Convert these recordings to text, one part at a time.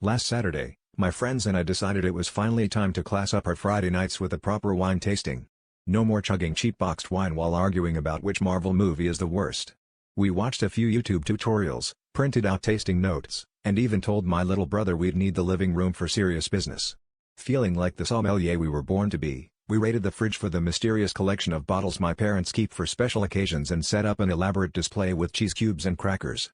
Last Saturday, my friends and I decided it was finally time to class up our Friday nights with a proper wine tasting. No more chugging cheap boxed wine while arguing about which Marvel movie is the worst. We watched a few YouTube tutorials, printed out tasting notes, and even told my little brother we'd need the living room for serious business. Feeling like the sommelier we were born to be, we raided the fridge for the mysterious collection of bottles my parents keep for special occasions and set up an elaborate display with cheese cubes and crackers.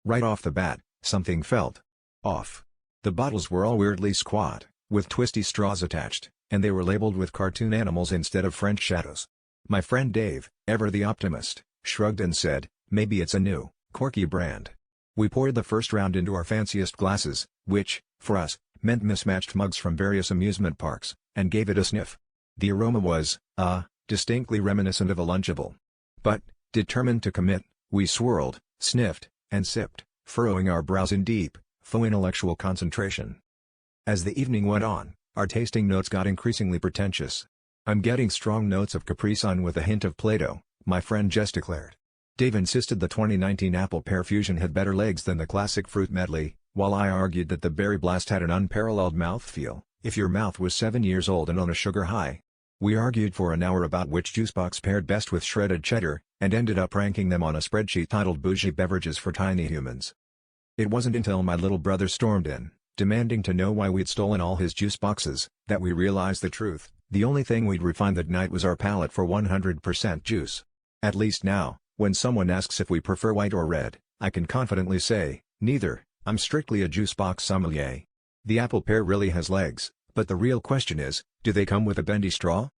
Right off the bat, something felt off. The bottles were all weirdly squat, with twisty straws attached, and they were labeled with cartoon animals instead of French shadows. My friend Dave, ever the optimist, shrugged and said, "Maybe it's a new, quirky brand." We poured the first round into our fanciest glasses, which, for us, meant mismatched mugs from various amusement parks, and gave it a sniff. The aroma was, distinctly reminiscent of a Lunchable. But, determined to commit, we swirled, sniffed, and sipped, furrowing our brows in deep, faux intellectual concentration. As the evening went on, our tasting notes got increasingly pretentious. "I'm getting strong notes of Capri Sun with a hint of Play-Doh," my friend Jess declared. Dave insisted the 2019 Apple Pear Fusion had better legs than the classic fruit medley, while I argued that the Berry Blast had an unparalleled mouthfeel, if your mouth was 7 years old and on a sugar high. We argued for an hour about which juice box paired best with shredded cheddar, and ended up ranking them on a spreadsheet titled Bougie Beverages for Tiny Humans. It wasn't until my little brother stormed in, demanding to know why we'd stolen all his juice boxes, that we realized the truth. The only thing we'd refined that night was our palate for 100% juice. At least now, when someone asks if we prefer white or red, I can confidently say, neither. I'm strictly a juice box sommelier. The apple pear really has legs, but the real question is, do they come with a bendy straw?